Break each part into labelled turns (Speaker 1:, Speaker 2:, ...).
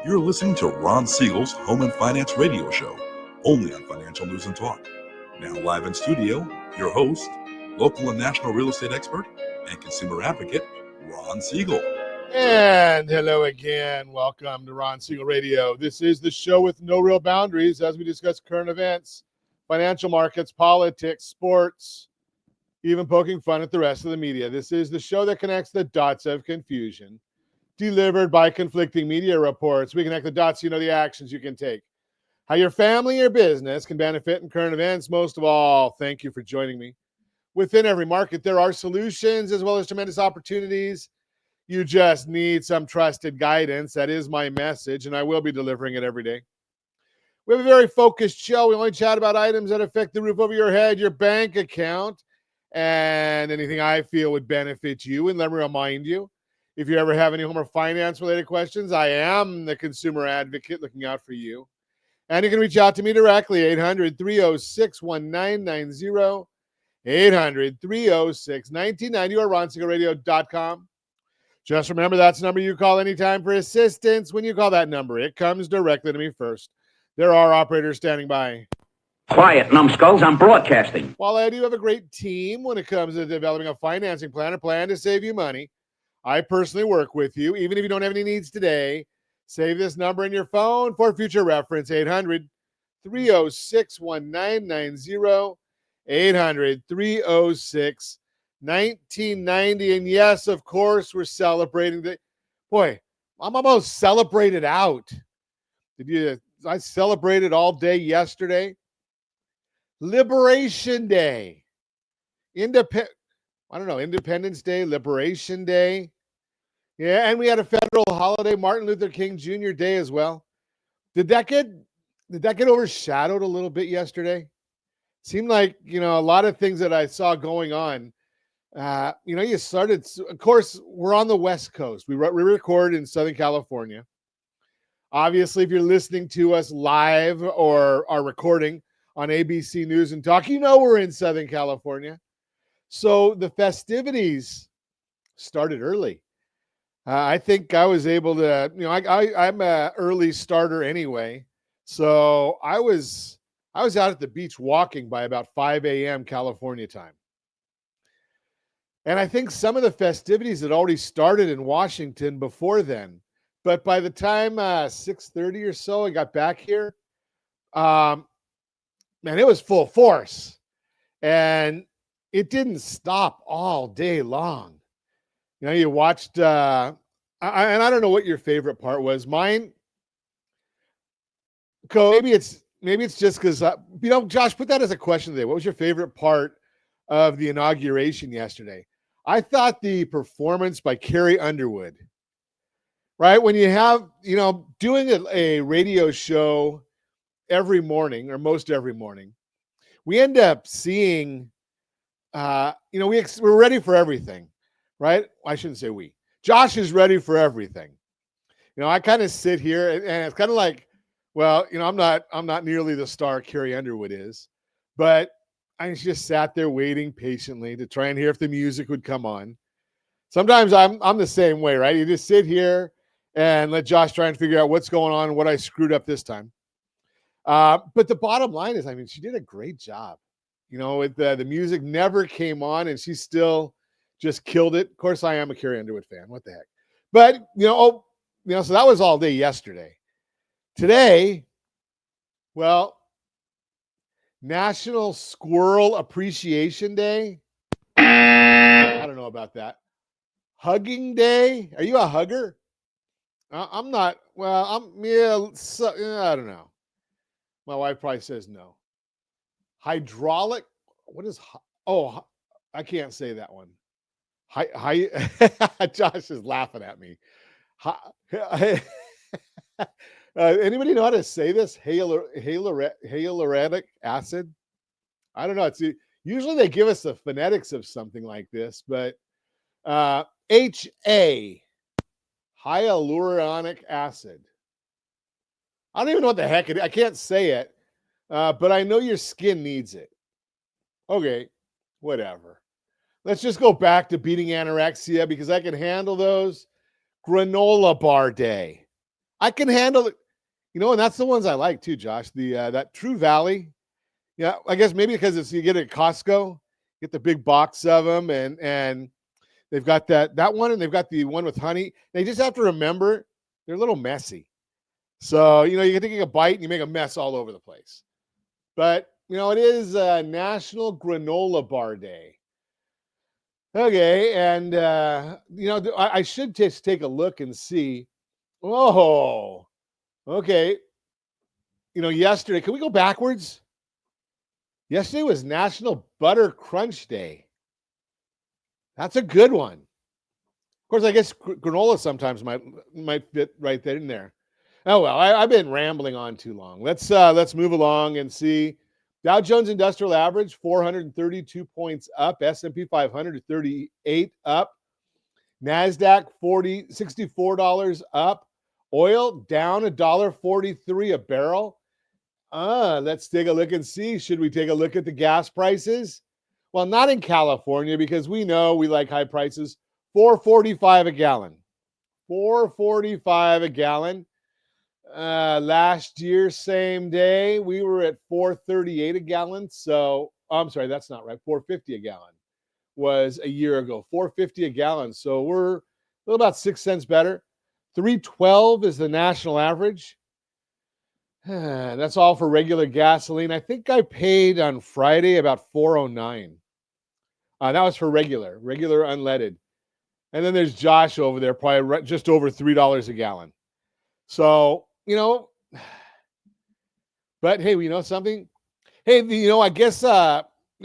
Speaker 1: You're listening to Ron Siegel's Home and Finance Radio Show, only on Financial News and Talk. Now live in studio, your host, local and national real estate expert and consumer advocate, Ron Siegel.
Speaker 2: And hello again. Welcome to Ron Siegel Radio. This is the show with no real boundaries as we discuss current events, financial markets, politics, sports, even poking fun at the rest of the media. This is the show that connects the dots of confusion, delivered by conflicting media reports. We connect the dots so you know the actions you can take, how your family or business can benefit in current events. Most of all, thank you for joining me. Within every market, there are solutions as well as tremendous opportunities. You just need some trusted guidance. That is my message, and I will be delivering it every day. We have a very focused show. We only chat about items that affect the roof over your head, your bank account, and anything I feel would benefit you. And let me remind you, if you ever have any home or finance-related questions, I am the consumer advocate looking out for you. And you can reach out to me directly, 800-306-1990, 800-306-1990, or RonSiegelRadio.com. Just remember, that's the number you call anytime for assistance. When you call that number, it comes directly to me first. There are operators standing by.
Speaker 3: Quiet, numbskulls, I'm broadcasting.
Speaker 2: While I do have a great team when it comes to developing a financing plan, a plan to save you money, I personally work with you. Even if you don't have any needs today, save this number in your phone for future reference, 800-306-1990, 800-306-1990. And yes, of course, we're celebrating the boy. I'm almost celebrated out. I celebrated all day yesterday. Liberation Day, Independence Day, Liberation Day. Yeah, and we had a federal holiday, Martin Luther King Jr. Day as well. Did that get overshadowed a little bit yesterday? Seemed like, a lot of things that I saw going on. You started, of course, we're on the West Coast. We record in Southern California. Obviously, if you're listening to us live or are recording on ABC News and Talk, we're in Southern California. So the festivities started early. I think I was able to, I'm an early starter anyway. So I was out at the beach walking by about 5 a.m. California time. And I think some of the festivities had already started in Washington before then. But by the time 6:30 or so I got back here, man, it was full force. And it didn't stop all day long. You watched, and I don't know what your favorite part was. Mine, maybe it's just because, Josh, put that as a question today. What was your favorite part of the inauguration yesterday? I thought the performance by Carrie Underwood, right? When you have, doing a radio show every morning or most every morning, we end up seeing, we're ready for everything, right? I shouldn't say we. Josh is ready for everything. I kind of sit here and it's kind of like, well, I'm not nearly the star Carrie Underwood is, but I just sat there waiting patiently to try and hear if the music would come on. Sometimes I'm the same way, right? You just sit here and let Josh try and figure out what's going on and what I screwed up this time. But the bottom line is, she did a great job. With the music never came on and she still just killed it. Of course, I am a Carrie Underwood fan. What the heck? But, so that was all day yesterday. Today, well, National Squirrel Appreciation Day. I don't know about that. Hugging Day. Are you a hugger? I'm not. Well, I don't know. My wife probably says no. Hydraulic. What is? Oh, I can't say that one. Josh is laughing at me. Anybody know how to say this? Hyaluronic acid. I don't know. Usually they give us the phonetics of something like this, but HA, hyaluronic acid. I don't even know what the heck it is. I can't say it, but I know your skin needs it. Okay, whatever. Let's just go back to beating anorexia because I can handle those. Granola bar day. I can handle it. And that's the ones I like too, Josh. The that True Valley. Yeah, I guess maybe because you get it at Costco, get the big box of them, and they've got that one, and they've got the one with honey. They just have to remember they're a little messy. So, you're taking a bite and you make a mess all over the place. But, it is National Granola Bar Day. Okay, and, I should just take a look and see. Oh, okay. Yesterday, can we go backwards? Yesterday was National Butter Crunch Day. That's a good one. Of course, I guess granola sometimes might fit right there in there. Oh well, I've been rambling on too long. Let's move along and see. Dow Jones Industrial Average 432 points up. S&P 500 38 up. Nasdaq $64 up. Oil down $1.43 a barrel. Let's take a look and see. Should we take a look at the gas prices? Well, not in California because we know we like high prices. $4.45 a gallon. $4.45 a gallon. Last year, same day, we were at $4.38 a gallon. So, I'm sorry, that's not right. $4.50 a gallon was a year ago. $4.50 a gallon. So we're a little about 6 cents better. $3.12 is the national average. That's all for regular gasoline. I think I paid on Friday about $4.09. That was for regular unleaded. And then there's Josh over there, probably just over $3 a gallon. So, but hey, you know something? Hey, I guess,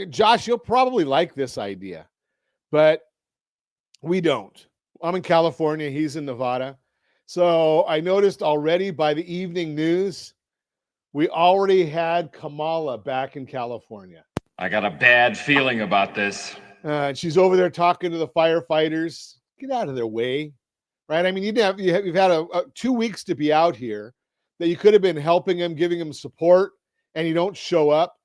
Speaker 2: Josh, you'll probably like this idea, but we don't. I'm in California. He's in Nevada. So I noticed already by the evening news, we already had Kamala back in California.
Speaker 4: I got a bad feeling about this.
Speaker 2: And she's over there talking to the firefighters. Get out of their way, right? I mean, you've had 2 weeks to be out here that you could have been helping them, giving them support, and you don't show up.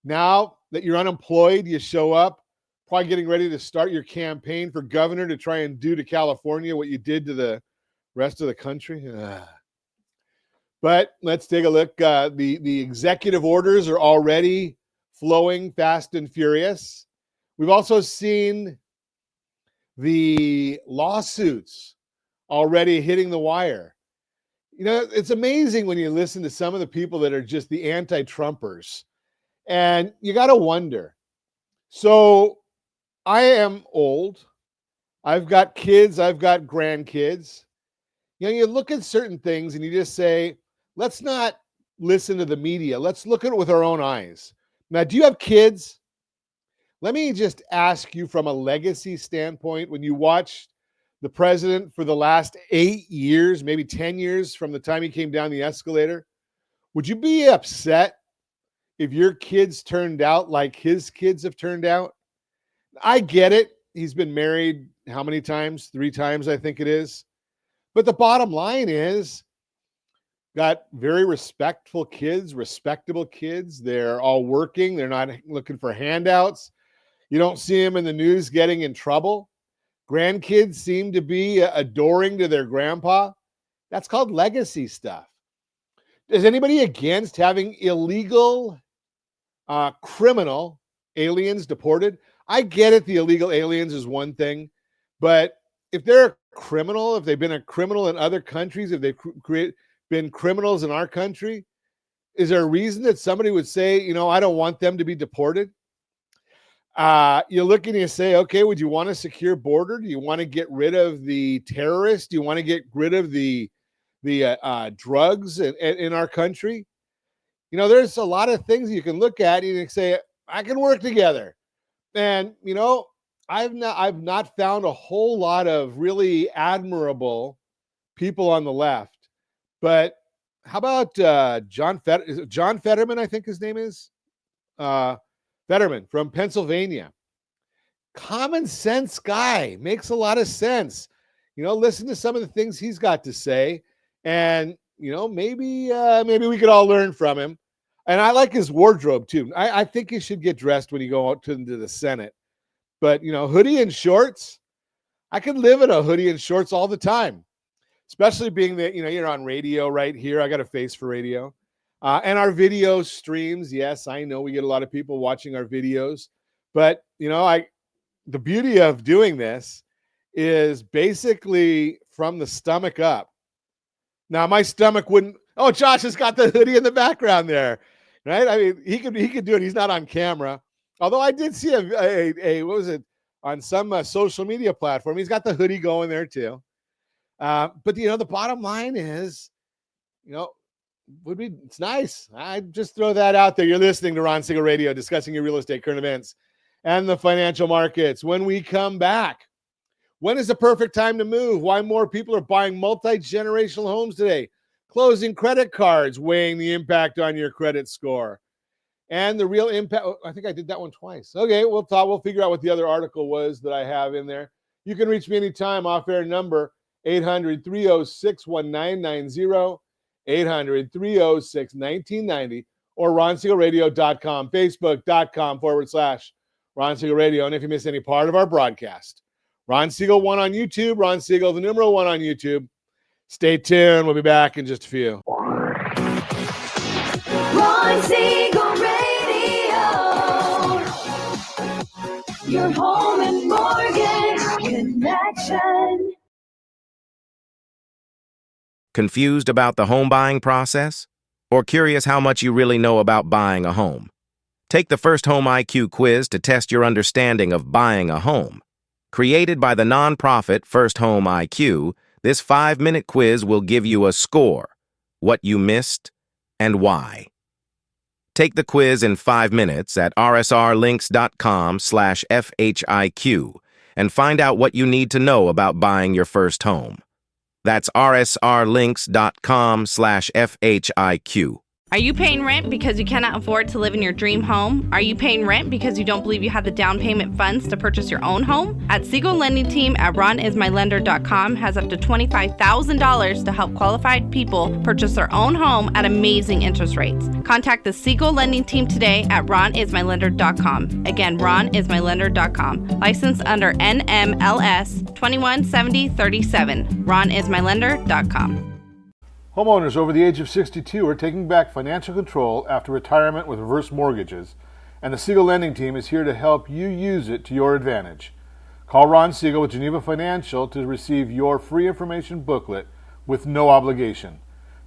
Speaker 2: Now that you're unemployed, you show up, probably getting ready to start your campaign for governor to try and do to California what you did to the rest of the country. But let's take a look. The executive orders are already flowing fast and furious. We've also seen the lawsuits already hitting the wire. It's amazing when you listen to some of the people that are just the anti-Trumpers. And you got to wonder. So I am old. I've got kids. I've got grandkids. You look at certain things and you just say, let's not listen to the media. Let's look at it with our own eyes. Now, do you have kids? Let me just ask you from a legacy standpoint, when you watched the president for the last 8 years, maybe 10 years from the time he came down the escalator, would you be upset if your kids turned out like his kids have turned out? I get it. He's been married how many times? 3 times, I think it is. But the bottom line is, got very respectful kids, respectable kids. They're all working. They're not looking for handouts. You don't see them in the news getting in trouble. Grandkids seem to be adoring to their grandpa. That's called legacy stuff. Is anybody against having illegal criminal aliens deported? I get it. The illegal aliens is one thing, but if they're a criminal, if they've been a criminal in other countries, if they've been criminals in our country, is there a reason that somebody would say, I don't want them to be deported? You look and you say, okay, would you want a secure border? Do you want to get rid of the terrorists? Do you want to get rid of the drugs in our country? There's a lot of things you can look at and say, I can work together. And, I've not found a whole lot of really admirable people on the left. But how about John Fetterman, I think his name is? Fetterman from Pennsylvania. Common sense guy. Makes a lot of sense. Listen to some of the things he's got to say. And, maybe we could all learn from him. And I like his wardrobe, too. I think he should get dressed when you go out into the Senate. But, hoodie and shorts, I could live in a hoodie and shorts all the time. especially being that, you're on radio right here. I got a face for radio. And our video streams. Yes, I know we get a lot of people watching our videos, but the beauty of doing this is basically from the stomach up. Now my stomach wouldn't. Oh, Josh has got the hoodie in the background there, right? I mean, he could do it. He's not on camera. Although I did see a what was it on some social media platform? He's got the hoodie going there too. But the bottom line is, it's nice. I just throw that out there. You're listening to Ron Siegel Radio, discussing your real estate, current events, and the financial markets. When we come back, when is the perfect time to move? Why more people are buying multi-generational homes today? Closing credit cards, weighing the impact on your credit score. And the real impact. I think I did that one twice. Okay, we'll figure out what the other article was that I have in there. You can reach me anytime. Off-air number 800-306-1990, 800-306-1990, or RonSiegelRadio.com, Facebook.com/Ron Siegel Radio. And if you miss any part of our broadcast, Ron Siegel 1 on YouTube, Ron Siegel, the numeral 1 on YouTube. Stay tuned. We'll be back in just a few.
Speaker 5: Ron Siegel Radio, your home and mortgage connection.
Speaker 6: Confused about the home buying process? Or curious how much you really know about buying a home? Take the First Home IQ quiz to test your understanding of buying a home. Created by the nonprofit First Home IQ, this 5-minute quiz will give you a score, what you missed, and why. Take the quiz in 5 minutes at rsrlinks.com/FHIQ and find out what you need to know about buying your first home. That's rsrlinks.com/FHIQ.
Speaker 7: Are you paying rent because you cannot afford to live in your dream home? Are you paying rent because you don't believe you have the down payment funds to purchase your own home? At Siegel Lending Team at RonIsMyLender.com has up to $25,000 to help qualified people purchase their own home at amazing interest rates. Contact the Siegel Lending Team today at RonIsMyLender.com. Again, RonIsMyLender.com. Licensed under NMLS 217037. RonIsMyLender.com.
Speaker 2: Homeowners over the age of 62 are taking back financial control after retirement with reverse mortgages, and the Siegel Lending Team is here to help you use it to your advantage. Call Ron Siegel with Geneva Financial to receive your free information booklet with no obligation.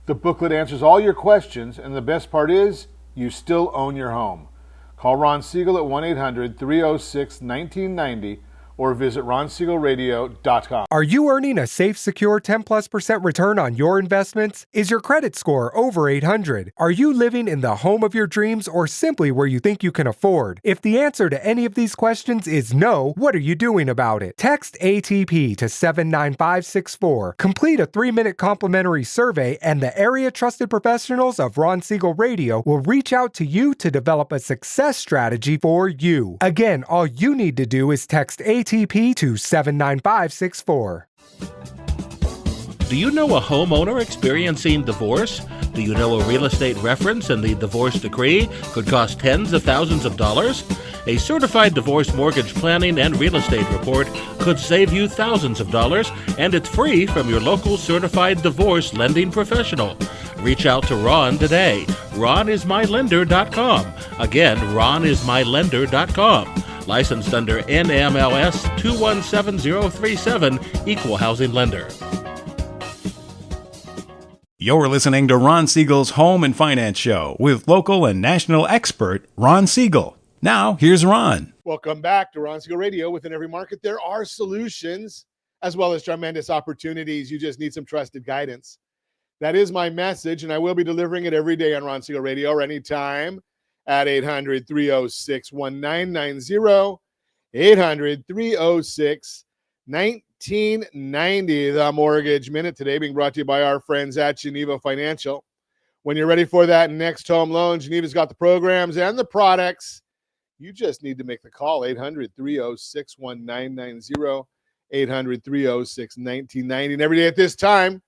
Speaker 2: The booklet answers all your questions, and the best part is, you still own your home. Call Ron Siegel at 1-800-306-1990 or visit RonSiegelRadio.com.
Speaker 8: Are you earning a safe, secure 10+% return on your investments? Is your credit score over 800? Are you living in the home of your dreams or simply where you think you can afford? If the answer to any of these questions is no, what are you doing about it? Text ATP to 79564. Complete a 3-minute complimentary survey and the area trusted professionals of Ron Siegel Radio will reach out to you to develop a success strategy for you. Again, all you need to do is text ATP to 79564.
Speaker 9: Do you know a homeowner experiencing divorce? Do you know a real estate reference and the divorce decree could cost tens of thousands of dollars? A certified divorce mortgage planning and real estate report could save you thousands of dollars, and it's free from your local certified divorce lending professional. Reach out to Ron today. RonIsMyLender.com. Again, RonIsMyLender.com. Licensed under NMLS 217037, Equal Housing Lender.
Speaker 10: You're listening to Ron Siegel's Home and Finance Show with local and national expert Ron Siegel. Now, here's Ron.
Speaker 2: Welcome back to Ron Siegel Radio. Within every market, there are solutions as well as tremendous opportunities. You just need some trusted guidance. That is my message, and I will be delivering it every day on Ron Siegel Radio or anytime at 800-306-1990, 800-306-1990. The Mortgage Minute today being brought to you by our friends at Geneva Financial. When you're ready for that next home loan, Geneva's got the programs and the products. You just need to make the call, 800-306-1990, 800-306-1990. And every day at this time,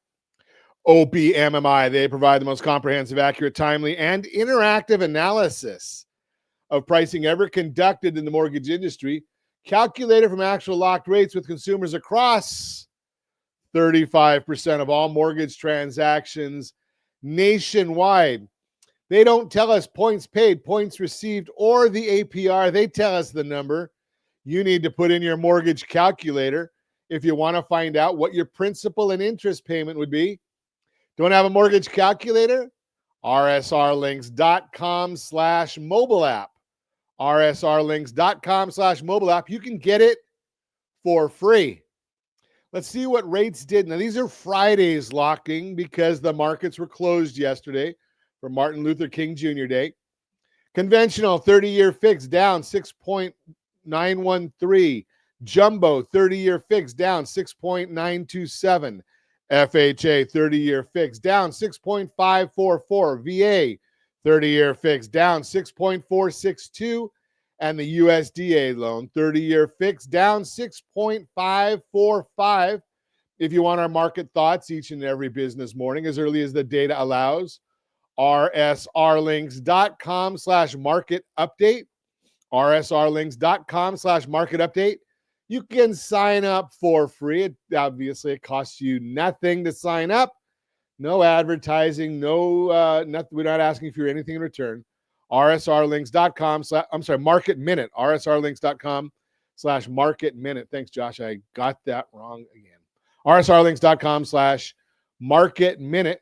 Speaker 2: OPMMI, they provide the most comprehensive, accurate, timely, and interactive analysis of pricing ever conducted in the mortgage industry, calculated from actual locked rates with consumers across 35% of all mortgage transactions nationwide. They don't tell us points paid, points received, or the APR. They tell us the number. You need to put in your mortgage calculator if you want to find out what your principal and interest payment would be. Don't have a mortgage calculator? rsrlinks.com/mobile app. rsrlinks.com/mobile app. You can get it for free. Let's see what rates did. Now, these are Friday's locking because the markets were closed yesterday for Martin Luther King Jr. Day. Conventional 30-year fixed down 6.913. Jumbo 30-year fixed down 6.927. FHA 30-year fixed down 6.544. VA 30-year fixed down 6.462. And the USDA loan 30-year fixed down 6.545. If you want our market thoughts each and every business morning as early as the data allows, rsrlinks.com/market update. rsrlinks.com/market update. You can sign up for free. It costs you nothing to sign up. No advertising, nothing. We're not asking for anything in return. rsrlinks.com/market minute. rsrlinks.com/market minute. Thanks, Josh. I got that wrong again. rsrlinks.com/market minute.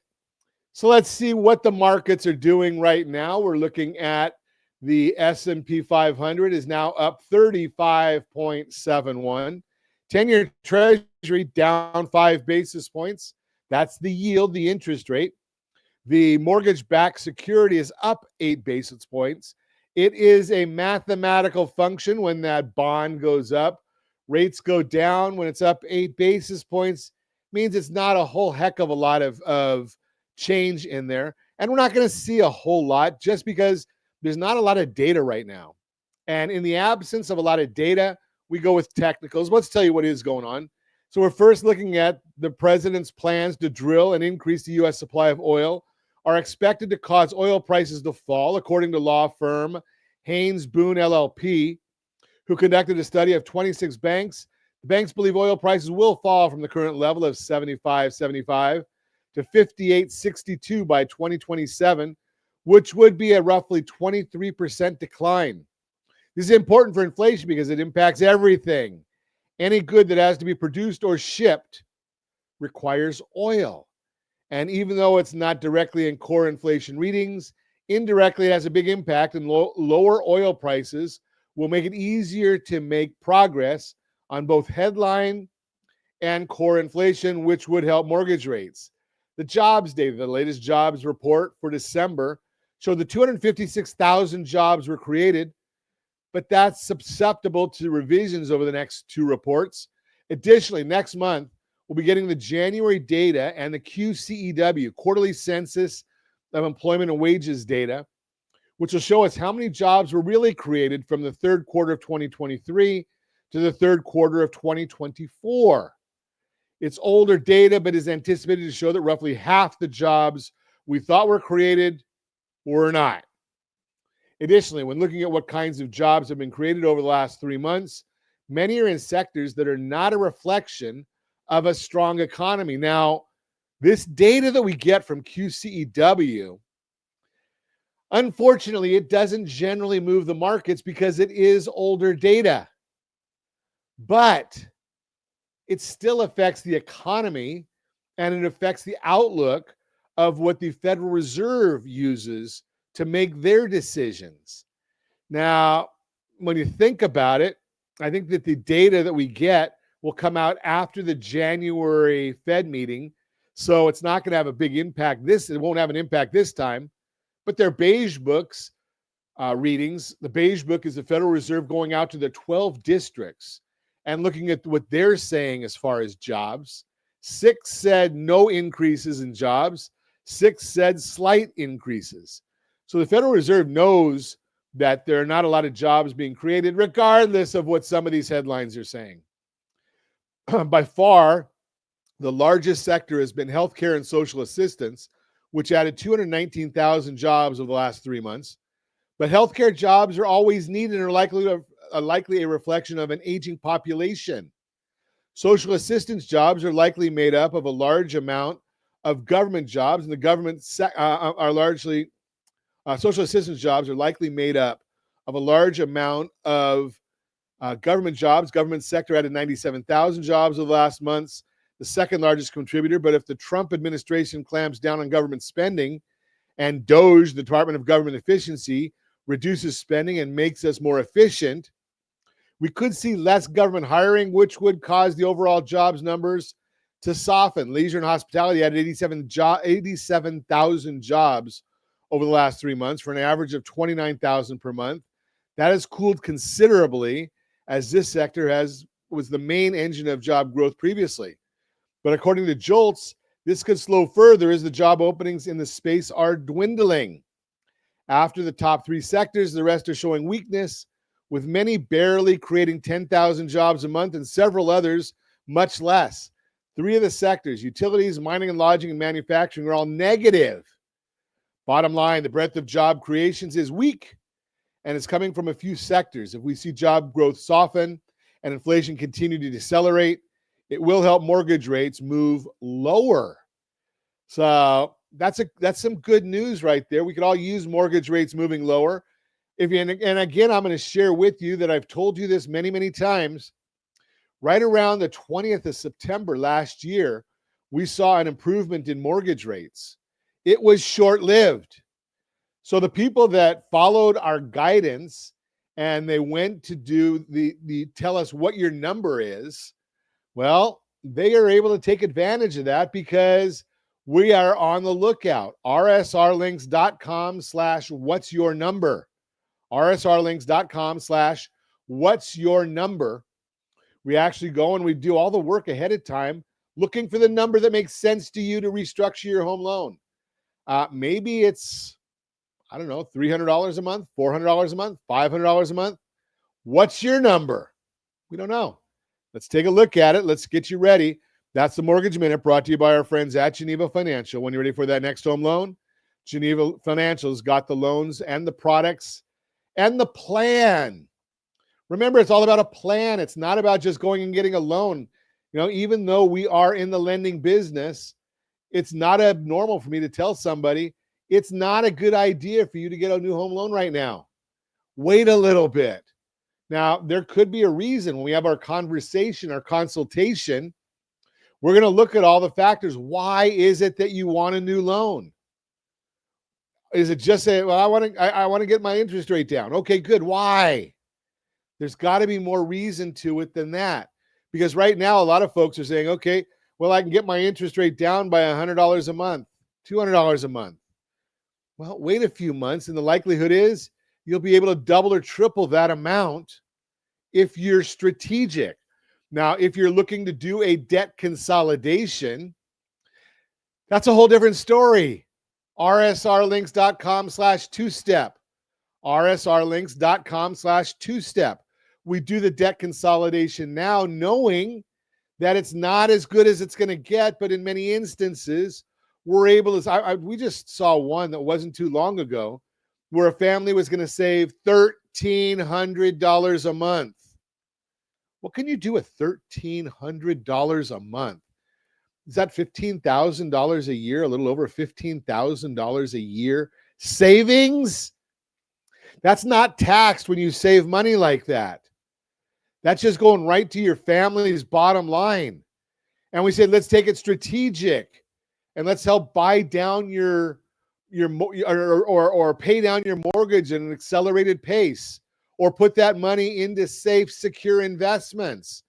Speaker 2: So let's see what the markets are doing right now. We're looking at the S&P 500 is now up 35.71. 10-year Treasury down 5 basis points. That's the yield, the interest rate. The mortgage-backed security is up 8 basis points. It is a mathematical function when that bond goes up. Rates go down when it's up 8 basis points. Means it's not a whole heck of a lot of change in there. And we're not going to see a whole lot just because there's not a lot of data right now. And in the absence of a lot of data, we go with technicals. Let's tell you what is going on. So we're first looking at the president's plans to drill and increase the U.S. supply of oil are expected to cause oil prices to fall, according to law firm Haynes Boone LLP, who conducted a study of 26 banks. The banks believe oil prices will fall from the current level of $75.75 to $58.62 by 2027, which would be a roughly 23% decline. This is important for inflation because it impacts everything. Any good that has to be produced or shipped requires oil. And even though it's not directly in core inflation readings, indirectly it has a big impact, and lower oil prices will make it easier to make progress on both headline and core inflation, which would help mortgage rates. The jobs data, the latest jobs report for December, showed that 256,000 jobs were created, but that's susceptible to revisions over the next two reports. Additionally, next month, we'll be getting the January data and the QCEW, quarterly census of employment and wages data, which will show us how many jobs were really created from the third quarter of 2023 to the third quarter of 2024. It's older data, but is anticipated to show that roughly half the jobs we thought were created were not. Additionally, when looking at what kinds of jobs have been created over the last 3 months, many are in sectors that are not a reflection of a strong economy. Now, this data that we get from QCEW, unfortunately, it doesn't generally move the markets because it is older data. But it still affects the economy, and it affects the outlook of what the Federal Reserve uses to make their decisions. Now, when you think about it, I think that the data that we get will come out after the January Fed meeting. So it's not going to have a big impact. It won't have an impact this time, but their beige books readings, the beige book is the Federal Reserve going out to the 12 districts and looking at what they're saying as far as jobs. 6 said no increases in jobs. 6 said slight increases. So the Federal Reserve knows that there are not a lot of jobs being created, regardless of what some of these headlines are saying. By far, the largest sector has been healthcare and social assistance, which added 219,000 jobs over the last 3 months. But healthcare jobs are always needed and are likely a reflection of an aging population. Social assistance jobs are likely made up of a large amount of government jobs, and the government are largely social assistance jobs are likely made up of a large amount of government jobs. Government sector added 97,000 jobs over the last months, the second largest contributor. But if the Trump administration clamps down on government spending and DOGE, the Department of Government Efficiency, reduces spending and makes us more efficient, we could see less government hiring, which would cause the overall jobs numbers to soften. Leisure and hospitality added 87,000 jobs over the last 3 months for an average of 29,000 per month. That has cooled considerably, as this sector was the main engine of job growth previously. But according to JOLTS, this could slow further as the job openings in the space are dwindling. After the top 3 sectors, the rest are showing weakness, with many barely creating 10,000 jobs a month and several others much less. 3 of the sectors, utilities, mining and lodging, and manufacturing, are all negative. Bottom line, the breadth of job creations is weak, and it's coming from a few sectors. If we see job growth soften and inflation continue to decelerate, it will help mortgage rates move lower. So that's some good news right there. We could all use mortgage rates moving lower. And again, I'm going to share with you that I've told you this many, many times. Right around the 20th of September last year, we saw an improvement in mortgage rates. It was short-lived. So the people that followed our guidance and they went to do the tell us what your number is, well, they are able to take advantage of that because we are on the lookout. rsrlinks.com/what's your number. rsrlinks.com/what's your number. We actually go and we do all the work ahead of time, looking for the number that makes sense to you to restructure your home loan. Maybe it's, I don't know, $300 a month, $400 a month, $500 a month. What's your number? We don't know. Let's take a look at it. Let's get you ready. That's the Mortgage Minute, brought to you by our friends at Geneva Financial. When you're ready for that next home loan, Geneva Financial's got the loans and the products and the plan. Remember, it's all about a plan. It's not about just going and getting a loan. You know, even though we are in the lending business, it's not abnormal for me to tell somebody it's not a good idea for you to get a new home loan right now. Wait a little bit. Now, there could be a reason. When we have our conversation, our consultation, we're going to look at all the factors. Why is it that you want a new loan? Is it just say, well, I want to get my interest rate down? Okay, good. Why? There's got to be more reason to it than that. Because right now, a lot of folks are saying, okay, well, I can get my interest rate down by $100 a month, $200 a month. Well, wait a few months, and the likelihood is you'll be able to double or triple that amount if you're strategic. Now, if you're looking to do a debt consolidation, that's a whole different story. rsrlinks.com/2step. rsrlinks.com/2step. We do the debt consolidation now, knowing that it's not as good as it's going to get, but in many instances, we're able to. We just saw one that wasn't too long ago where a family was going to save $1,300 a month. What can you do with $1,300 a month? Is that $15,000 a year? A little over $15,000 a year savings? That's not taxed when you save money like that. That's just going right to your family's bottom line. And we said, let's take it strategic and let's help buy down your or pay down your mortgage at an accelerated pace, or put that money into safe, secure investments.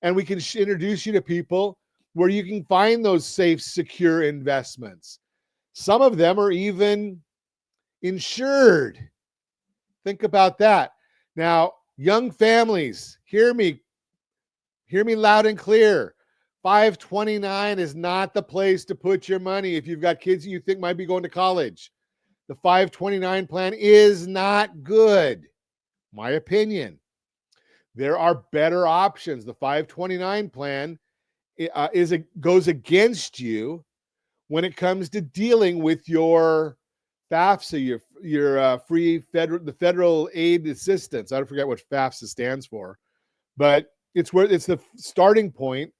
Speaker 2: And we can introduce you to people where you can find those safe, secure investments. Some of them are even insured. Think about that. Now, young families, hear me loud and clear. 529 is not the place to put your money if you've got kids you think might be going to college. The 529 plan is not good, my opinion. There are better options. The 529 plan goes against you when it comes to dealing with your FAFSA, your the federal aid assistance. I don't forget what FAFSA stands for, but It's the starting point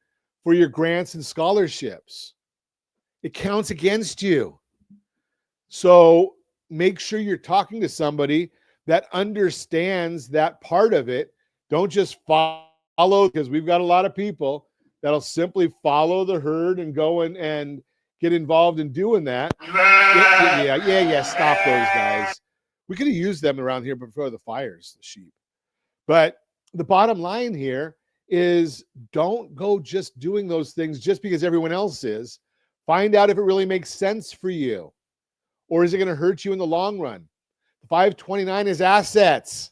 Speaker 2: for your grants and scholarships. It counts against you. So make sure you're talking to somebody that understands that part of it. Don't just follow, because we've got a lot of people that'll simply follow the herd and go and get involved in doing that. Yeah. Stop those guys. We could have used them around here before the fires, the sheep. But the bottom line here is don't go just doing those things just because everyone else is. Find out if it really makes sense for you, or is it going to hurt you in the long run? 529 is assets.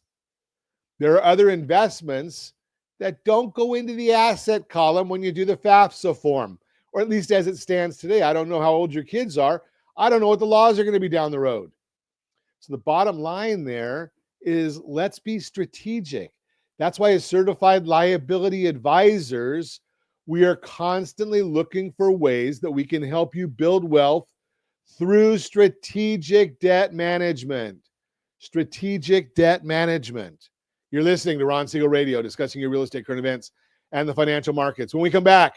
Speaker 2: There are other investments that don't go into the asset column when you do the FAFSA form, or at least as it stands today. I don't know how old your kids are. I don't know what the laws are going to be down the road. So the bottom line there is, let's be strategic. That's why as certified liability advisors, we are constantly looking for ways that we can help you build wealth through strategic debt management. Strategic debt management. You're listening to Ron Siegel Radio, discussing your real estate, current events, and the financial markets. When we come back,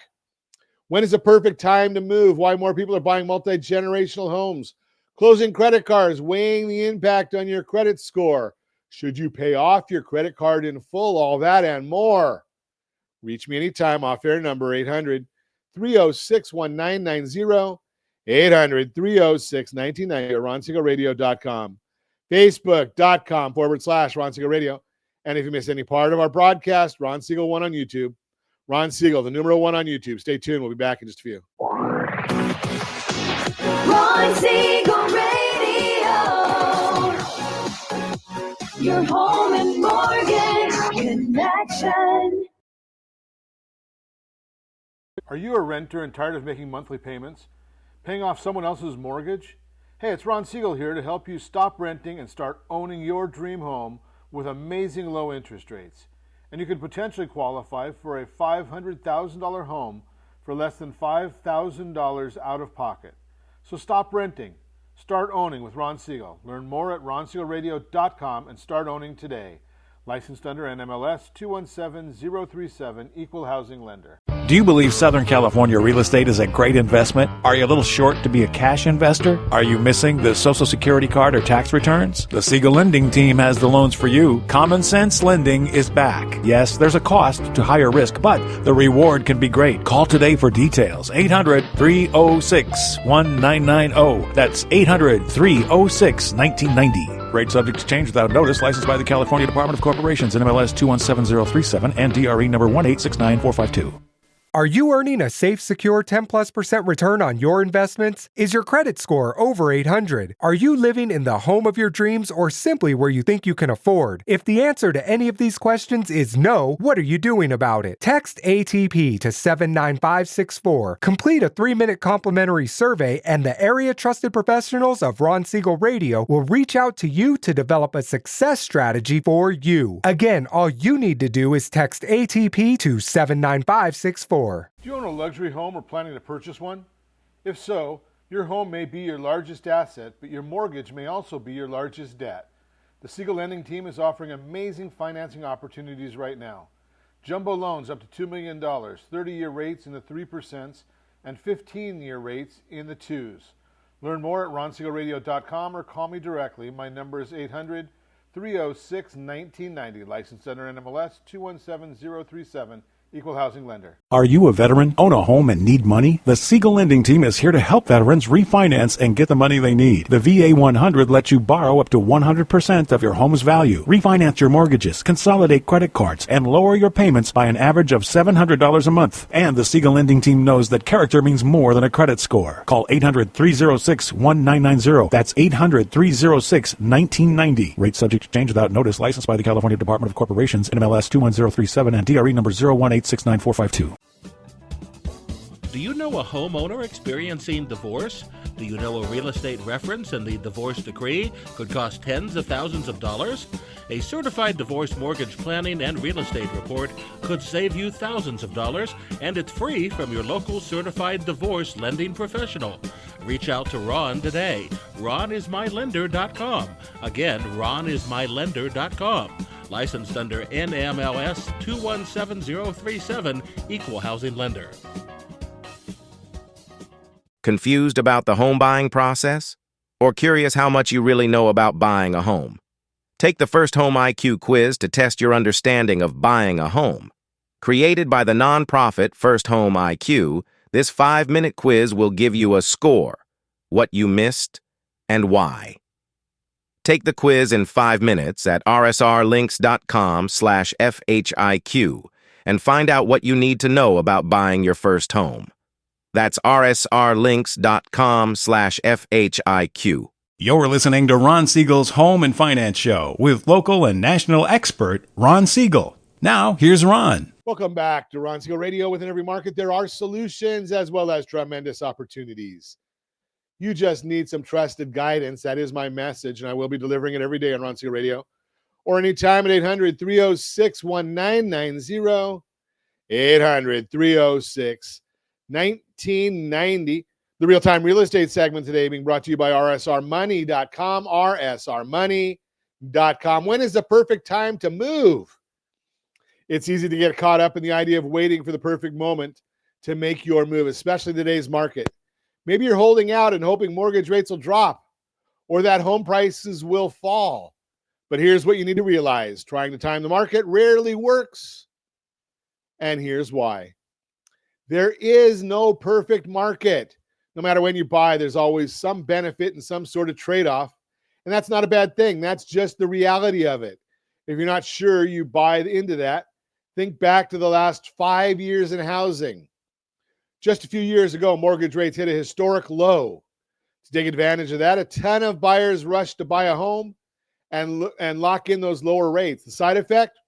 Speaker 2: when is the perfect time to move? Why more people are buying multi-generational homes? Closing credit cards, weighing the impact on your credit score. Should you pay off your credit card in full? All that and more. Reach me anytime. Off-air number 800-306-1990. 800-306-1990 or RonSiegelRadio.com. Facebook.com/Ron Siegel Radio. And if you miss any part of our broadcast, Ron Siegel 1 on YouTube. Ron Siegel, the numeral 1 on YouTube. Stay tuned. We'll be back in just a few.
Speaker 5: Ron Siegel Radio. Your home and mortgage connection.
Speaker 2: Are you a renter and tired of making monthly payments? Paying off someone else's mortgage? Hey, it's Ron Siegel here to help you stop renting and start owning your dream home with amazing low interest rates. And you could potentially qualify for a $500,000 home for less than $5,000 out of pocket. So stop renting. Start owning with Ron Siegel. Learn more at RonSiegelRadio.com and start owning today. Licensed under NMLS 217037, Equal Housing Lender.
Speaker 10: Do you believe Southern California real estate is a great investment? Are you a little short to be a cash investor? Are you missing the Social Security card or tax returns? The Siegel Lending Team has the loans for you. Common Sense Lending is back. Yes, there's a cost to higher risk, but the reward can be great. Call today for details. 800-306-1990. That's 800-306-1990. Rate subject to change without notice. Licensed by the California Department of Corporations, NMLS 217037 and DRE number 1869452.
Speaker 8: Are you earning a safe, secure 10+% return on your investments? Is your credit score over 800? Are you living in the home of your dreams or simply where you think you can afford? If the answer to any of these questions is no, what are you doing about it? Text ATP to 79564. Complete a 3-minute complimentary survey and the area trusted professionals of Ron Siegel Radio will reach out to you to develop a success strategy for you. Again, all you need to do is text ATP to 79564. Do
Speaker 2: you own a luxury home or planning to purchase one? If so, your home may be your largest asset, but your mortgage may also be your largest debt. The Siegel Lending Team is offering amazing financing opportunities right now. Jumbo loans up to $2 million, 30-year rates in the 3%, and 15-year rates in the 2s. Learn more at RonSiegelRadio.com or call me directly. My number is 800-306-1990, licensed under NMLS 217037. Equal Housing Lender.
Speaker 10: Are you a veteran, own a home, and need money? The Siegel Lending Team is here to help veterans refinance and get the money they need. The VA 100 lets you borrow up to 100% of your home's value, refinance your mortgages, consolidate credit cards, and lower your payments by an average of $700 a month. And the Siegel Lending Team knows that character means more than a credit score. Call 800-306-1990. That's 800-306-1990. Rate subject to change without notice. Licensed by the California Department of Corporations, NMLS 21037 and DRE number 018694552.
Speaker 9: Do you know a homeowner experiencing divorce? Do you know a real estate reference and the divorce decree could cost tens of thousands of dollars? A certified divorce mortgage planning and real estate report could save you thousands of dollars, and it's free from your local certified divorce lending professional. Reach out to Ron today. RonIsMyLender.com. Again, RonIsMyLender.com. Licensed under NMLS 217037, Equal Housing Lender.
Speaker 6: Confused about the home buying process? Or curious how much you really know about buying a home? Take the First Home IQ quiz to test your understanding of buying a home. Created by the nonprofit First Home IQ, this 5-minute quiz will give you a score, what you missed, and why. Take the quiz in 5 minutes at rsrlinks.com/FHIQ and find out what you need to know about buying your first home. That's rsrlinks.com/FHIQ.
Speaker 10: You're listening to Ron Siegel's Home and Finance Show with local and national expert Ron Siegel. Now, here's Ron.
Speaker 2: Welcome back to Ron Siegel Radio. Within every market, there are solutions as well as tremendous opportunities. You just need some trusted guidance. That is my message, and I will be delivering it every day on Ron Siegel Radio or anytime at 800-306-1990, 800-306-1990. The real-time real estate segment today being brought to you by rsrmoney.com, rsrmoney.com. When is the perfect time to move? It's easy to get caught up in the idea of waiting for the perfect moment to make your move, especially in today's market. Maybe you're holding out and hoping mortgage rates will drop or that home prices will fall. But here's what you need to realize. Trying to time the market rarely works. And here's why. There is no perfect market. No matter when you buy, there's always some benefit and some sort of trade-off. And that's not a bad thing. That's just the reality of it. If you're not sure you buy into that, think back to the last 5 years in housing. Just a few years ago, mortgage rates hit a historic low. To take advantage of that, a ton of buyers rushed to buy a home and lock in those lower rates. The side effect?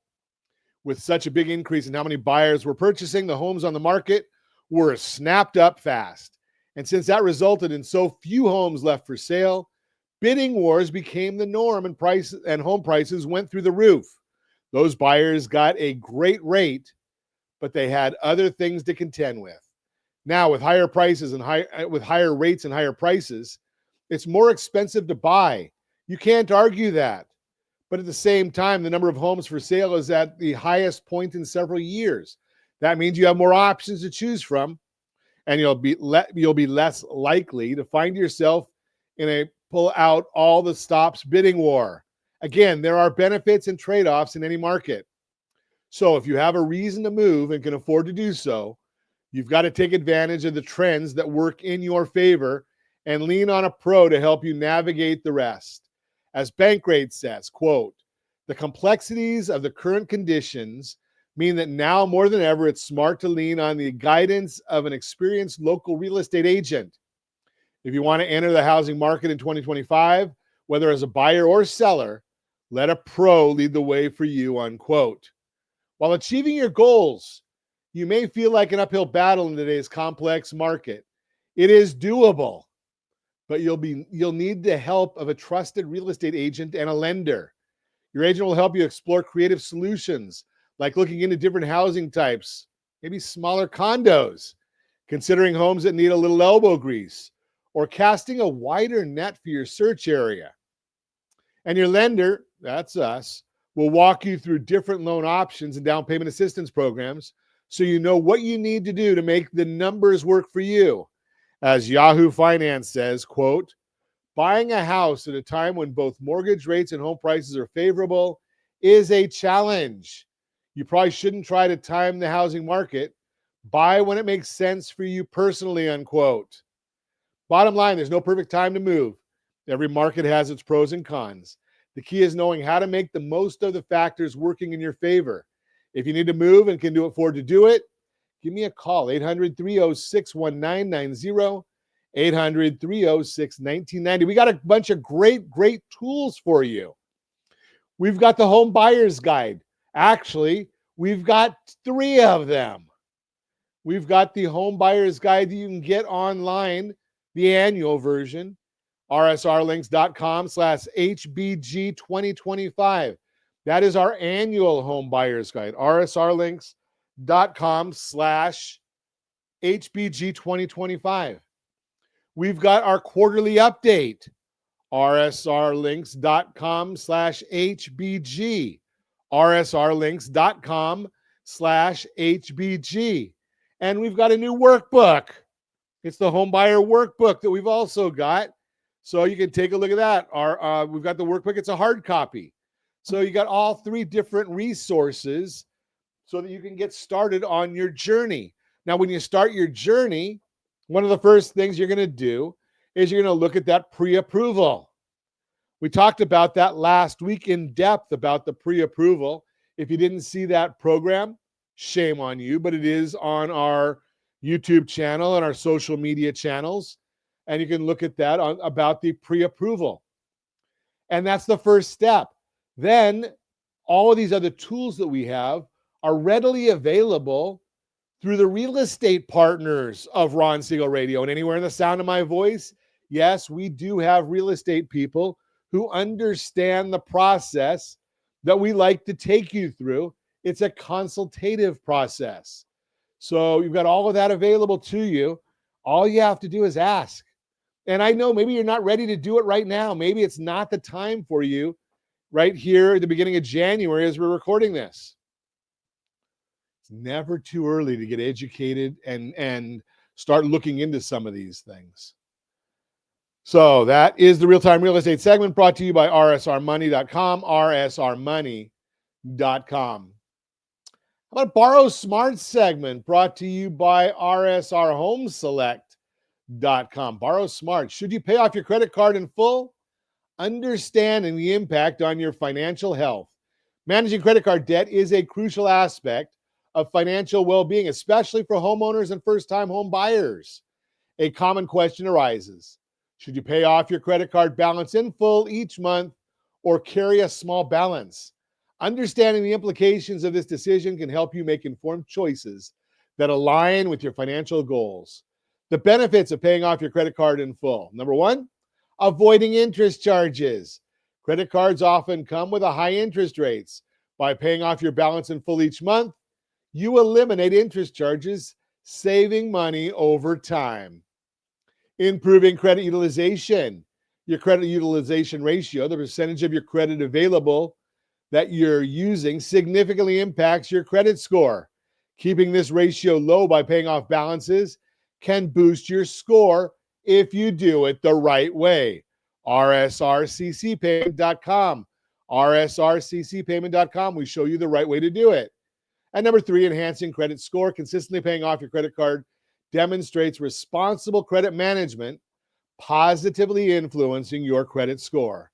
Speaker 2: With such a big increase in how many buyers were purchasing, the homes on the market were snapped up fast. And since that resulted in so few homes left for sale, bidding wars became the norm and home prices went through the roof. Those buyers got a great rate, but they had other things to contend with. Now, with higher prices and with higher rates and higher prices, it's more expensive to buy. You can't argue that. But at the same time, the number of homes for sale is at the highest point in several years. That means you have more options to choose from, and you'll be less likely to find yourself in a pull out all the stops bidding war. Again, there are benefits and trade-offs in any market. So if you have a reason to move and can afford to do so, you've got to take advantage of the trends that work in your favor and lean on a pro to help you navigate the rest. As Bankrate says, quote, "The complexities of the current conditions mean that now more than ever, it's smart to lean on the guidance of an experienced local real estate agent. If you want to enter the housing market in 2025, whether as a buyer or seller, let a pro lead the way for you," unquote. While achieving your goals, you may feel like an uphill battle in today's complex market. It is doable, but you'll need the help of a trusted real estate agent and a lender. Your agent will help you explore creative solutions, like looking into different housing types, maybe smaller condos, considering homes that need a little elbow grease, or casting a wider net for your search area. And your lender, that's us, will walk you through different loan options and down payment assistance programs so you know what you need to do to make the numbers work for you. As Yahoo Finance says, quote, "Buying a house at a time when both mortgage rates and home prices are favorable is a challenge. You probably shouldn't try to time the housing market. Buy when it makes sense for you personally," unquote. Bottom line, there's no perfect time to move. Every market has its pros and cons. The key is knowing how to make the most of the factors working in your favor. If you need to move and can afford to do it, give me a call, 800-306-1990, 800-306-1990. We got a bunch of great tools for you. We've got the Home Buyer's Guide. Actually, we've got 3 of them. We've got the Home Buyer's Guide that you can get online, the annual version, rsrlinks.com/HBG2025. That is our annual Home Buyer's Guide, rsrlinks.com/HBG2025. We've got our quarterly update, rsrlinks.com/HBG, rsrlinks.com/HBG. And we've got a new workbook. It's the home buyer workbook that we've also got. So you can take a look at that. We've got the workbook. It's a hard copy. So you got all 3 different resources so that you can get started on your journey. Now, when you start your journey, one of the first things you're going to do is you're going to look at that pre-approval. We talked about that last week in depth about the pre-approval. If you didn't see that program, shame on you, but it is on our YouTube channel and our social media channels. And you can look at that about the pre-approval. And that's the first step. Then all of these other tools that we have are readily available through the real estate partners of Ron Siegel Radio. And anywhere in the sound of my voice, yes, we do have real estate people who understand the process that we like to take you through. It's a consultative process. So you've got all of that available to you. All you have to do is ask. And I know maybe you're not ready to do it right now. Maybe it's not the time for you right here at the beginning of January as we're recording this. It's never too early to get educated and start looking into some of these things. So that is the Real-Time Real Estate segment brought to you by rsrmoney.com, rsrmoney.com. How about Borrow Smart segment brought to you by rsrhomeselect.com. Borrow Smart. Should you pay off your credit card in full? Understanding the impact on your financial health. Managing credit card debt is a crucial aspect of financial well-being, especially for homeowners and first-time home buyers. A common question arises. Should you pay off your credit card balance in full each month or carry a small balance? Understanding the implications of this decision can help you make informed choices that align with your financial goals. The benefits of paying off your credit card in full. Number 1, avoiding interest charges. Credit cards often come with a high interest rates. By paying off your balance in full each month, you eliminate interest charges, saving money over time. Improving credit utilization. Your credit utilization ratio, the percentage of your credit available that you're using, significantly impacts your credit score. Keeping this ratio low by paying off balances can boost your score if you do it the right way. rsrccpayment.com. rsrccpayment.com. We show you the right way to do it. And number 3, enhancing credit score. Consistently paying off your credit card demonstrates responsible credit management, positively influencing your credit score.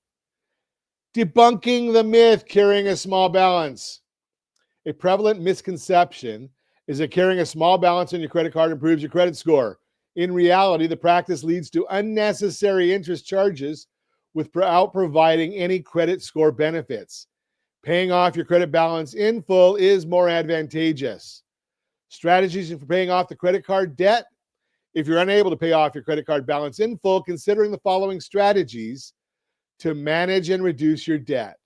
Speaker 2: Debunking the myth, carrying a small balance. A prevalent misconception is that carrying a small balance on your credit card improves your credit score. In reality, the practice leads to unnecessary interest charges without providing any credit score benefits. Paying off your credit balance in full is more advantageous. Strategies for paying off the credit card debt. If you're unable to pay off your credit card balance in full, considering the following strategies to manage and reduce your debt.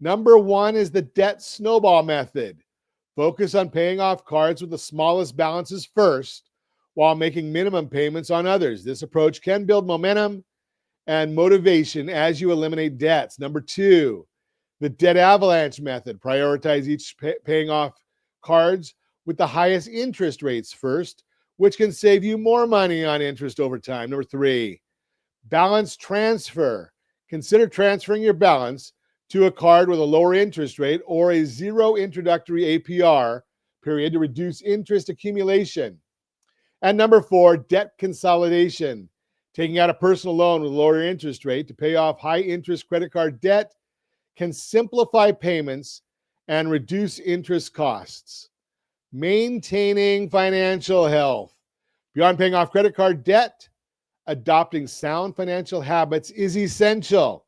Speaker 2: Number 1 is the debt snowball method. Focus on paying off cards with the smallest balances first while making minimum payments on others. This approach can build momentum and motivation as you eliminate debts. Number 2, the debt avalanche method. Prioritize each paying off cards with the highest interest rates first, which can save you more money on interest over time. Number 3, balance transfer. Consider transferring your balance to a card with a lower interest rate or a 0 introductory APR period to reduce interest accumulation. And number 4, debt consolidation. Taking out a personal loan with a lower interest rate to pay off high interest credit card debt can simplify payments and reduce interest costs. Maintaining financial health. Beyond paying off credit card debt, adopting sound financial habits is essential.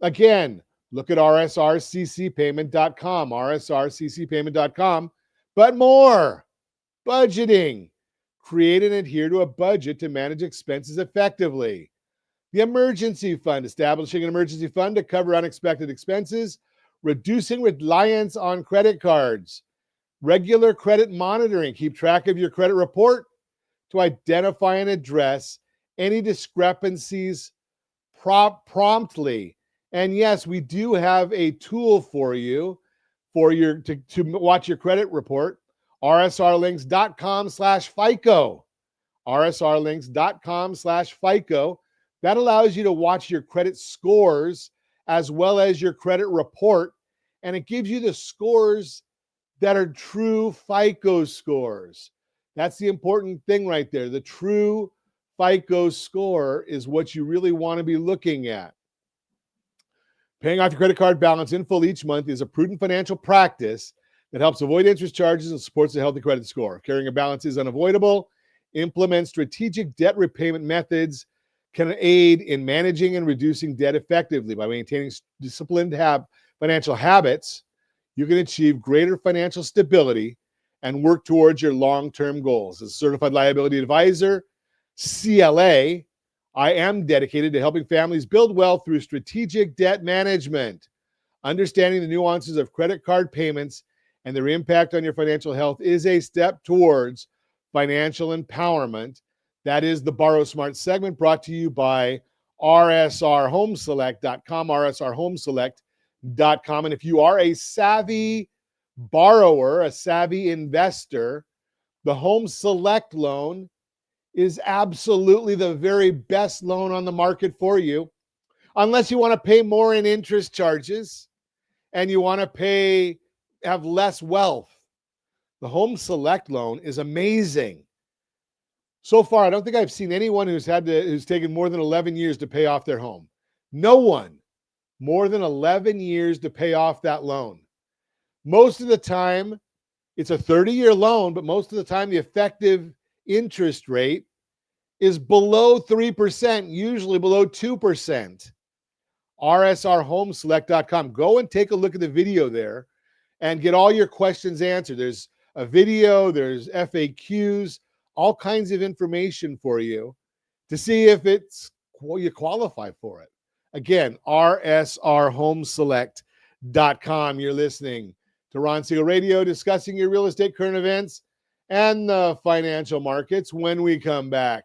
Speaker 2: Again, look at rsrccpayment.com, rsrccpayment.com, but more. Budgeting. Create and adhere to a budget to manage expenses effectively. The emergency fund. Establishing an emergency fund to cover unexpected expenses. Reducing reliance on credit cards. Regular credit monitoring. Keep track of your credit report to identify and address any discrepancies promptly. And yes, we do have a tool for you for to watch your credit report. rsrlinks.com/FICO. rsrlinks.com/FICO. That allows you to watch your credit scores as well as your credit report, and it gives you the scores that are true FICO scores. That's the important thing right there. The true FICO score is what you really want to be looking at. Paying off your credit card balance in full each month is a prudent financial practice that helps avoid interest charges and supports a healthy credit score. Carrying a balance is unavoidable. Implement strategic debt repayment methods can aid in managing and reducing debt effectively. By maintaining disciplined financial habits, you can achieve greater financial stability and work towards your long-term goals. As a certified liability advisor, CLA, I am dedicated to helping families build wealth through strategic debt management. Understanding the nuances of credit card payments and their impact on your financial health is a step towards financial empowerment. That is the Borrow Smart segment, brought to you by rsrhomeselect.com, rsrhomeselect.com. And if you are a savvy borrower, a savvy investor, the Home Select loan is absolutely the very best loan on the market for you, unless you want to pay more in interest charges and you want to have less wealth. The Home Select loan is amazing. So far, I don't think I've seen anyone who's taken more than 11 years to pay off their home. No one more than 11 years to pay off that loan. Most of the time, it's a 30-year loan, but most of the time the effective interest rate is below 3%, usually below 2%. rsrhomeselect.com. Go and take a look at the video there and get all your questions answered. There's a video, there's FAQs, all kinds of information for you to see if you qualify for it. Again, rsrhomeselect.com. You're listening to Ron Siegel Radio, discussing your real estate current events and the financial markets. When we come back,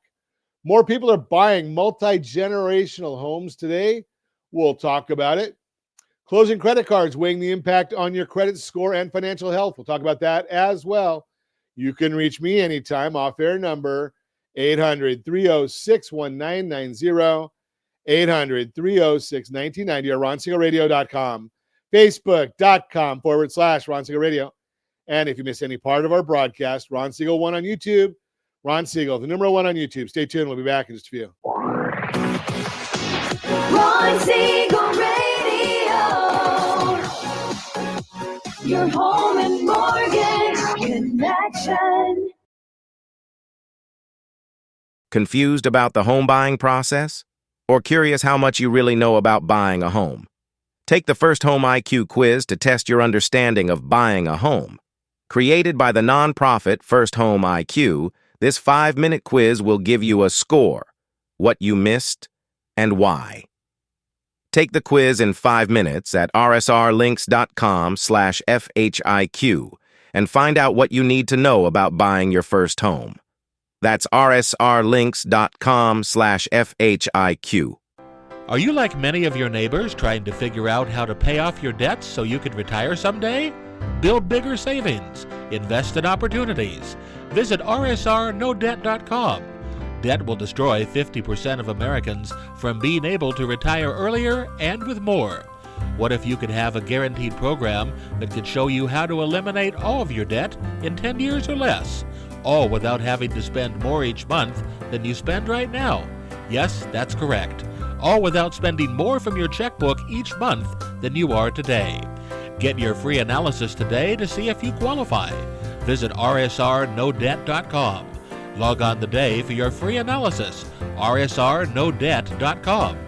Speaker 2: more people are buying multi-generational homes today. We'll talk about it. Closing credit cards, weighing the impact on your credit score and financial health. We'll talk about that as well. You can reach me anytime. Off-air number 800-306-1990, 800-306-1990, or RonSiegelRadio.com, Facebook.com/Ron Siegel Radio. And if you miss any part of our broadcast, Ron Siegel 1 on YouTube, Ron Siegel, the number 1 on YouTube. Stay tuned. We'll be back in just a few.
Speaker 5: Ron Siegel Radio. Your home and mortgage connection.
Speaker 6: Confused about the home buying process? Or curious how much you really know about buying a home? Take the First Home IQ quiz to test your understanding of buying a home. Created by the nonprofit First Home IQ, this 5-minute quiz will give you a score, what you missed, and why. Take the quiz in 5 minutes at rsrlinks.com/FHIQ and find out what you need to know about buying your first home. That's rsrlinks.com/FHIQ.
Speaker 9: Are you like many of your neighbors trying to figure out how to pay off your debts so you can retire someday? Build bigger savings. Invest in opportunities. Visit rsrnodebt.com. Debt will destroy 50% of Americans from being able to retire earlier and with more. What if you could have a guaranteed program that could show you how to eliminate all of your debt in 10 years or less, all without having to spend more each month than you spend right now? Yes, that's correct. All without spending more from your checkbook each month than you are today. Get your free analysis today to see if you qualify. Visit rsrnodebt.com. Log on today for your free analysis, rsrnodebt.com.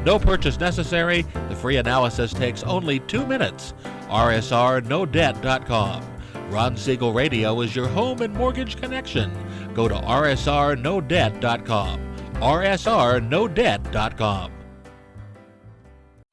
Speaker 9: No purchase necessary. The free analysis takes only 2 minutes. rsrnodebt.com. Ron Siegel Radio is your home and mortgage connection. Go to rsrnodebt.com. rsrnodebt.com.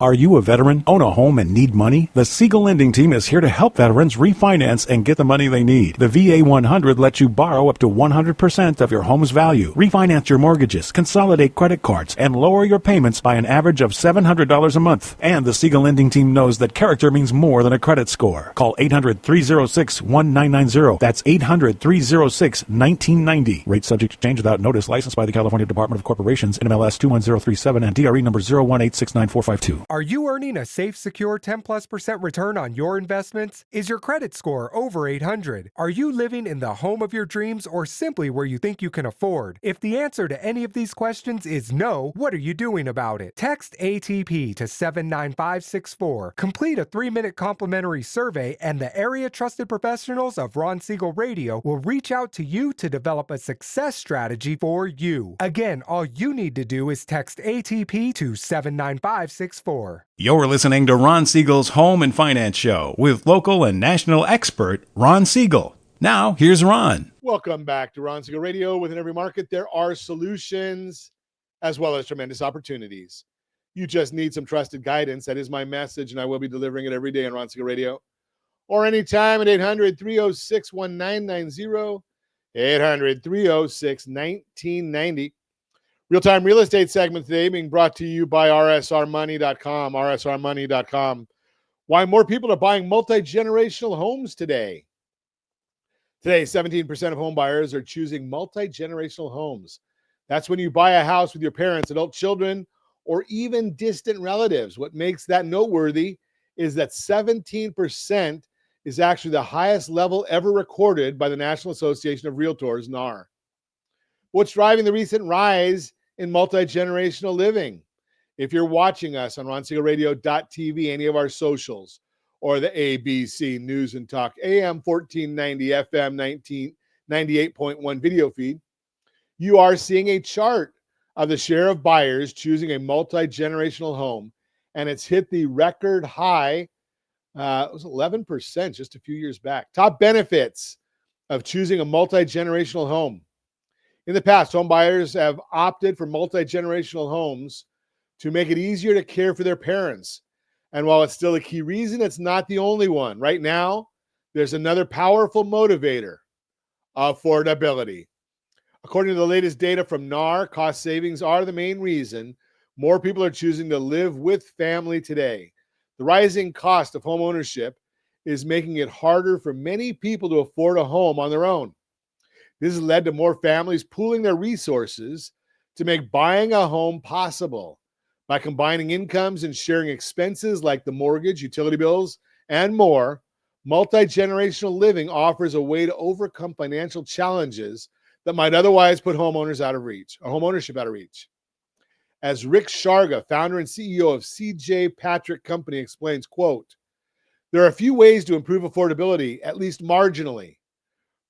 Speaker 10: Are you a veteran, own a home, and need money? The Siegel Lending Team is here to help veterans refinance and get the money they need. The VA 100 lets you borrow up to 100% of your home's value, refinance your mortgages, consolidate credit cards, and lower your payments by an average of $700 a month. And the Siegel Lending Team knows that character means more than a credit score. Call 800-306-1990. That's 800-306-1990. Rate subject to change without notice. Licensed by the California Department of Corporations, NMLS 21037, and DRE number 018694452.
Speaker 8: Are you earning a safe, secure 10+% return on your investments? Is your credit score over 800? Are you living in the home of your dreams or simply where you think you can afford? If the answer to any of these questions is no, what are you doing about it? Text ATP to 79564. Complete a 3-minute complimentary survey, and the area trusted professionals of Ron Siegel Radio will reach out to you to develop a success strategy for you. Again, all you need to do is text ATP to 79564.
Speaker 11: You're listening to Ron Siegel's Home and Finance Show with local and national expert Ron Siegel. Now, here's Ron.
Speaker 2: Welcome back to Ron Siegel Radio. Within every market, there are solutions as well as tremendous opportunities. You just need some trusted guidance. That is my message, and I will be delivering it every day on Ron Siegel Radio. Or anytime at 800-306-1990, 800-306-1990. Real-time real estate segment today being brought to you by rsrmoney.com, rsrmoney.com. Why more people are buying multi-generational homes today. Today, 17% of home buyers are choosing multi-generational homes. That's when you buy a house with your parents, adult children, or even distant relatives. What makes that noteworthy is that 17% is actually the highest level ever recorded by the National Association of Realtors, NAR. What's driving the recent rise in multi-generational living? If you're watching us on RonSiegelRadio.tv, any of our socials, or the ABC News and Talk, AM 1490, FM 98.1 video feed, you are seeing a chart of the share of buyers choosing a multi-generational home, and it's hit the record high. It was 11% just a few years back. Top benefits of choosing a multi-generational home. In the past, home buyers have opted for multi-generational homes to make it easier to care for their parents. And while it's still a key reason, it's not the only one. Right now, there's another powerful motivator: affordability. According to the latest data from NAR, cost savings are the main reason more people are choosing to live with family today. The rising cost of home ownership is making it harder for many people to afford a home on their own. This has led to more families pooling their resources to make buying a home possible. By combining incomes and sharing expenses like the mortgage, utility bills, and more, multi-generational living offers a way to overcome financial challenges that might otherwise put homeowners out of reach, or homeownership out of reach. As Rick Sharga, founder and CEO of CJ Patrick Company, explains, quote, "There are a few ways to improve affordability, at least marginally.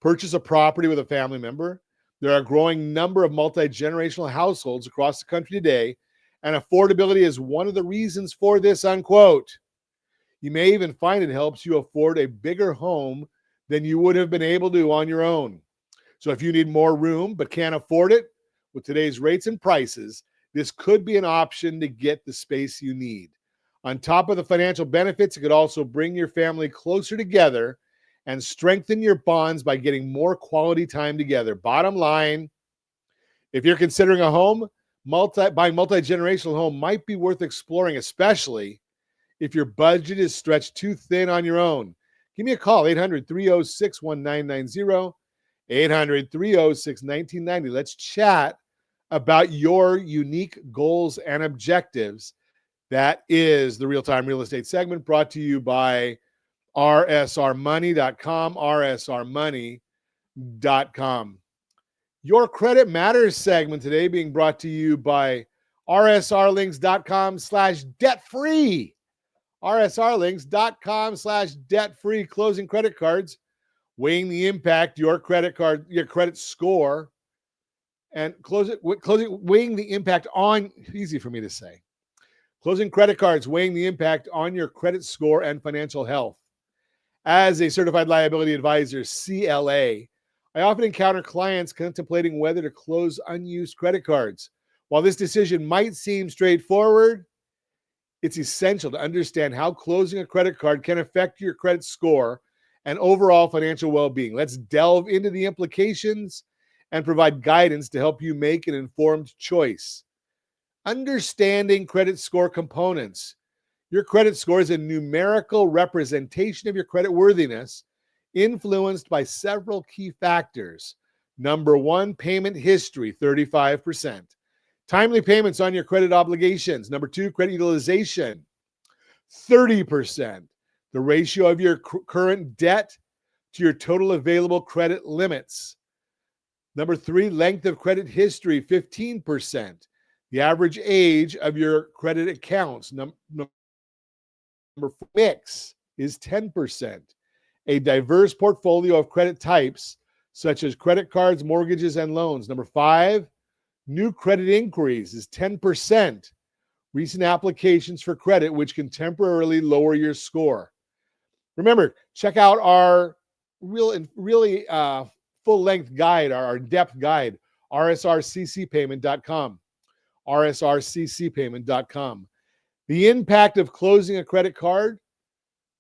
Speaker 2: Purchase a property with a family member. There are a growing number of multi-generational households across the country today, and affordability is one of the reasons for this," unquote. You may even find it helps you afford a bigger home than you would have been able to on your own. So if you need more room but can't afford it, with today's rates and prices, this could be an option to get the space you need. On top of the financial benefits, it could also bring your family closer together and strengthen your bonds by getting more quality time together. Bottom line, if you're considering a home, buying multi-generational home might be worth exploring, especially if your budget is stretched too thin on your own. Give me a call, 800-306-1990, 800-306-1990. Let's chat about your unique goals and objectives. That is the Real-Time Real Estate segment brought to you by rsrmoney.com, rsrmoney.com. Your Credit Matters segment today being brought to you by rsrlinks.com/debt-free. rsrlinks.com/debt-free. Closing credit cards, weighing the impact your credit score, and weighing the impact on, easy for me to say. Closing credit cards, weighing the impact on your credit score and financial health. As a certified liability advisor, CLA, I often encounter clients contemplating whether to close unused credit cards. While this decision might seem straightforward, it's essential to understand how closing a credit card can affect your credit score and overall financial well-being. Let's delve into the implications and provide guidance to help you make an informed choice. Understanding credit score components. Your credit score is a numerical representation of your credit worthiness, influenced by several key factors. Number one, payment history, 35%. Timely payments on your credit obligations. Number two, credit utilization, 30%. The ratio of your current debt to your total available credit limits. Number three, length of credit history, 15%. The average age of your credit accounts. Number four, mix is 10%. A diverse portfolio of credit types, such as credit cards, mortgages, and loans. Number five, new credit inquiries is 10%. Recent applications for credit, which can temporarily lower your score. Remember, check out our really full-length guide, our in-depth guide, rsrccpayment.com. rsrccpayment.com. The impact of closing a credit card.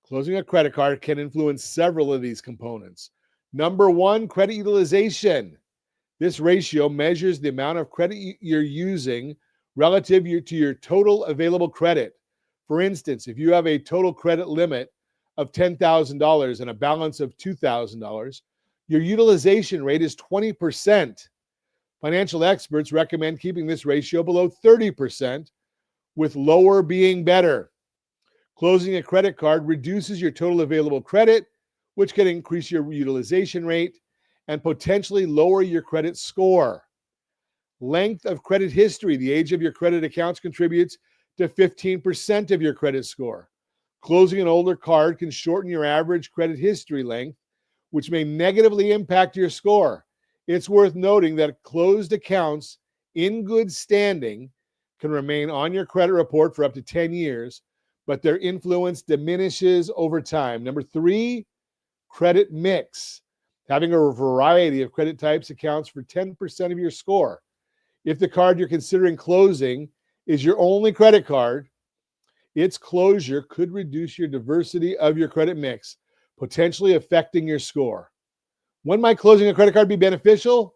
Speaker 2: Closing a credit card can influence several of these components. Number one, credit utilization. This ratio measures the amount of credit you're using relative to your total available credit. For instance, if you have a total credit limit of $10,000 and a balance of $2,000, your utilization rate is 20%. Financial experts recommend keeping this ratio below 30%, with lower being better. Closing a credit card reduces your total available credit, which can increase your utilization rate and potentially lower your credit score. Length of credit history. The age of your credit accounts contributes to 15% of your credit score. Closing an older card can shorten your average credit history length, which may negatively impact your score. It's worth noting that closed accounts in good standing can remain on your credit report for up to 10 years, but their influence diminishes over time. Number three, credit mix. Having a variety of credit types accounts for 10% of your score. If the card you're considering closing is your only credit card, its closure could reduce your diversity of your credit mix, potentially affecting your score. When might closing a credit card be beneficial?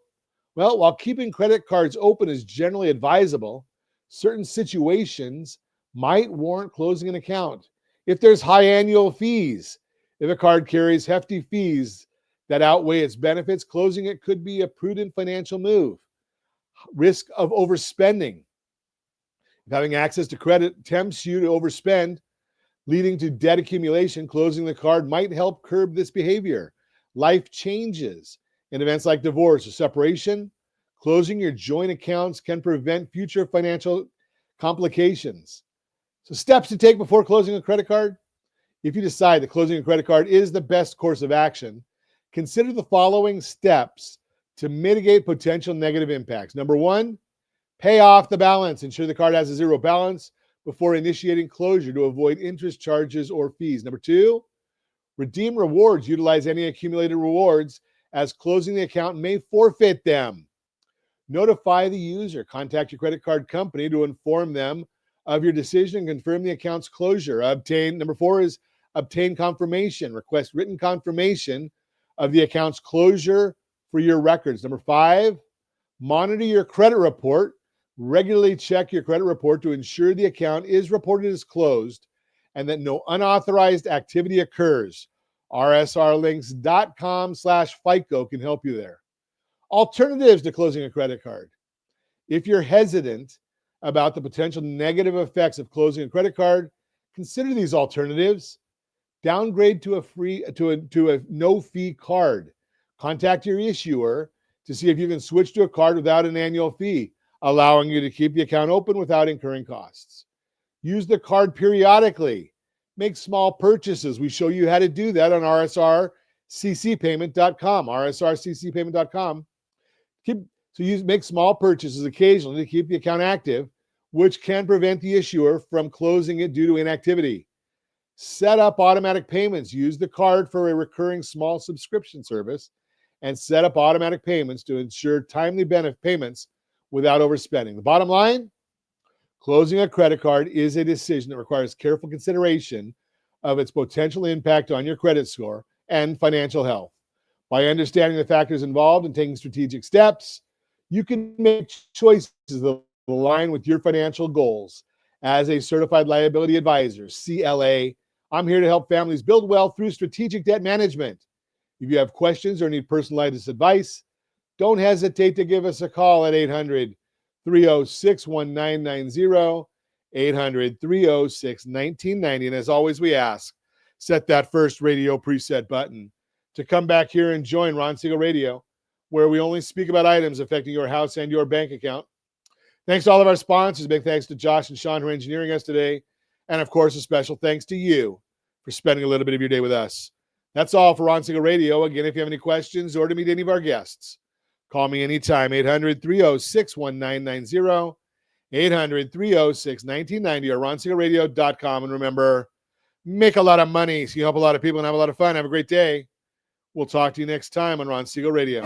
Speaker 2: Well, while keeping credit cards open is generally advisable, certain situations might warrant closing an account. If there's high annual fees, if a card carries hefty fees that outweigh its benefits, closing it could be a prudent financial move. Risk of overspending. If having access to credit tempts you to overspend, leading to debt accumulation, closing the card might help curb this behavior. Life changes. In events like divorce or separation, closing your joint accounts can prevent future financial complications. So, steps to take before closing a credit card. If you decide that closing a credit card is the best course of action, consider the following steps to mitigate potential negative impacts. Number one, pay off the balance. Ensure the card has a zero balance before initiating closure to avoid interest charges or fees. Number two, redeem rewards. Utilize any accumulated rewards, as closing the account may forfeit them. Notify the user. Contact your credit card company to inform them of your decision and confirm the account's closure. Number four is obtain confirmation. Request written confirmation of the account's closure for your records. Number five, monitor your credit report. Regularly check your credit report to ensure the account is reported as closed and that no unauthorized activity occurs. rsrlinks.com/FICO can help you there. Alternatives to closing a credit card. If you're hesitant about the potential negative effects of closing a credit card, consider these alternatives. Downgrade to a no-fee card. Contact your issuer to see if you can switch to a card without an annual fee, allowing you to keep the account open without incurring costs. Use the card periodically. Make small purchases. We show you how to do that on rsrccpayment.com. rsrccpayment.com. Make small purchases occasionally to keep the account active, which can prevent the issuer from closing it due to inactivity. Set up automatic payments. Use the card for a recurring small subscription service and set up automatic payments to ensure timely benefit payments without overspending. The bottom line, Closing a credit card is a decision that requires careful consideration of its potential impact on your credit score and financial health. By understanding the factors involved and taking strategic steps, you can make choices that align with your financial goals. As a certified liability advisor, CLA, I'm here to help families build wealth through strategic debt management. If you have questions or need personalized advice, don't hesitate to give us a call at 800-306-1990, 800-306-1990. And as always, we ask, set that first radio preset button to come back here and join Ron Siegel Radio, where we only speak about items affecting your house and your bank account. Thanks to all of our sponsors. Big thanks to Josh and Sean who are engineering us today. And of course, a special thanks to you for spending a little bit of your day with us. That's all for Ron Siegel Radio. Again, if you have any questions or to meet any of our guests, call me anytime, 800-306-1990, 800-306-1990, or ronsiegelradio.com. And remember, make a lot of money so you help a lot of people and have a lot of fun. Have a great day. We'll talk to you next time on Ron Siegel Radio.